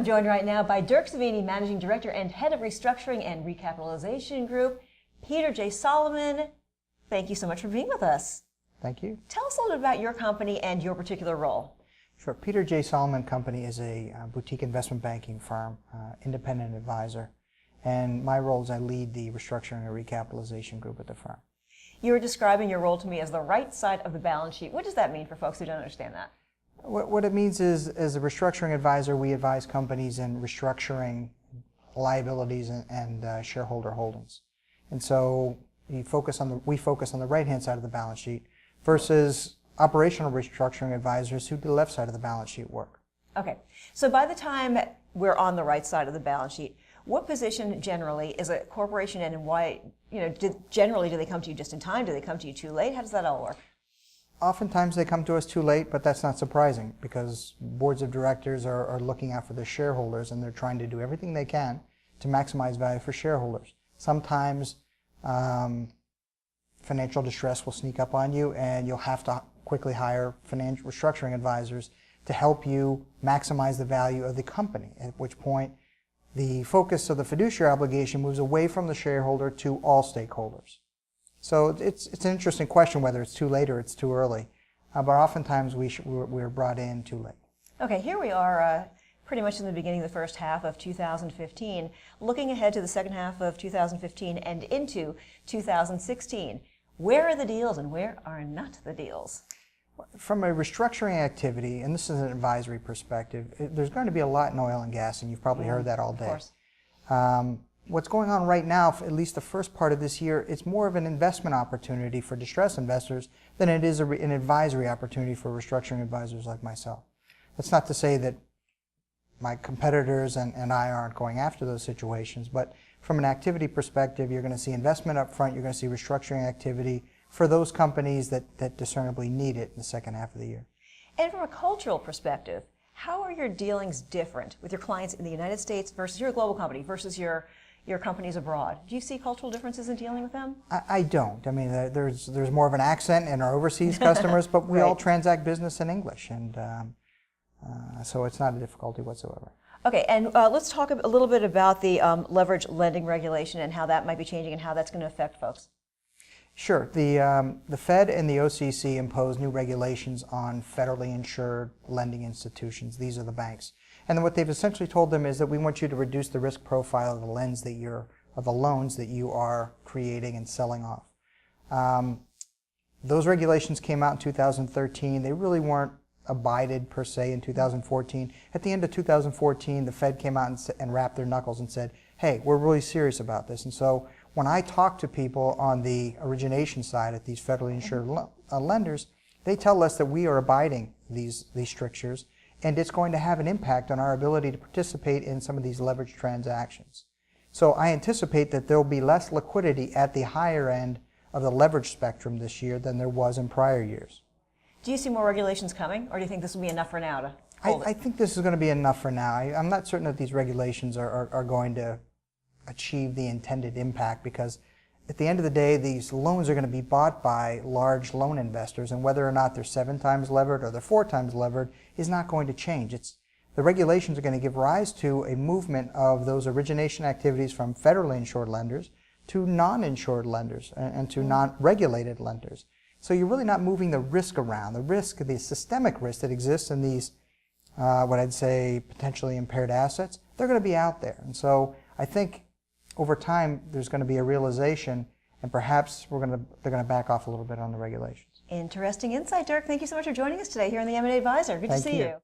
joined right now by Durc Savini, Managing Director and Head of Restructuring and Recapitalization Group. Peter J. Solomon, thank you so much for being with us. Thank you. Tell us a little bit about your company and your particular role. Sure. Peter J. Solomon Company is a boutique investment banking firm, independent advisor, and my role is I lead the restructuring and recapitalization group at the firm. You were describing your role to me as the right side of the balance sheet. What does that mean for folks who don't understand that? What it means is, as a restructuring advisor, we advise companies in restructuring liabilities and shareholder holdings. And so we focus on the right-hand side of the balance sheet versus operational restructuring advisors who do the left side of the balance sheet work. Okay, so by the time we're on the right side of the balance sheet, what position generally is a corporation in, and why, generally do they come to you just in time? Do they come to you too late? How does that all work? Oftentimes they come to us too late, but that's not surprising because boards of directors are looking out for their shareholders and they're trying to do everything they can to maximize value for shareholders. Sometimes financial distress will sneak up on you and you'll have to quickly hire financial restructuring advisors to help you maximize the value of the company, at which point the focus of the fiduciary obligation moves away from the shareholder to all stakeholders. So it's an interesting question whether it's too late or it's too early, but oftentimes we're brought in too late. Okay, here we are pretty much in the beginning of the first half of 2015, looking ahead to the second half of 2015 and into 2016. Where are the deals and where are not the deals? From a restructuring activity, and this is an advisory perspective, there's going to be a lot in oil and gas, and you've probably heard that all day. Of course. What's going on right now, for at least the first part of this year, it's more of an investment opportunity for distressed investors than it is an advisory opportunity for restructuring advisors like myself. That's not to say that my competitors and I aren't going after those situations, but from an activity perspective, you're going to see investment up front, you're going to see restructuring activity for those companies that discernibly need it in the second half of the year. And from a cultural perspective, how are your dealings different with your clients in the United States versus your global company versus your companies abroad? Do you see cultural differences in dealing with them? I don't. I mean, there's more of an accent in our overseas customers, but we all transact business in English, and so it's not a difficulty whatsoever. Okay, and let's talk a little bit about the leverage lending regulation and how that might be changing and how that's going to affect folks. Sure. The Fed and the OCC impose new regulations on federally insured lending institutions. These are the banks. And what they've essentially told them is that we want you to reduce the risk profile of the loans that you are creating and selling off. Those regulations came out in 2013. They really weren't abided per se in 2014. At the end of 2014, the Fed came out and rapped their knuckles and said, hey, we're really serious about this. And so when I talk to people on the origination side at these federally insured lenders, they tell us that we are abiding these strictures, and it's going to have an impact on our ability to participate in some of these leveraged transactions. So I anticipate that there will be less liquidity at the higher end of the leverage spectrum this year than there was in prior years. Do you see more regulations coming, or do you think this will be enough for now to hold it? I think this is going to be enough for now. I'm not certain that these regulations are going to achieve the intended impact, because at the end of the day, these loans are going to be bought by large loan investors, and whether or not they're 7 times levered or they're 4 times levered is not going to change. The regulations are going to give rise to a movement of those origination activities from federally insured lenders to non-insured lenders and to non-regulated lenders. So you're really not moving the risk around. The systemic risk that exists in these, what I'd say, potentially impaired assets, they're going to be out there. And so I think over time there's going to be a realization, and perhaps they're going to back off a little bit on the regulations. Interesting insight, Durc. Thank you so much for joining us today here on the M&A Advisor. Good to see you.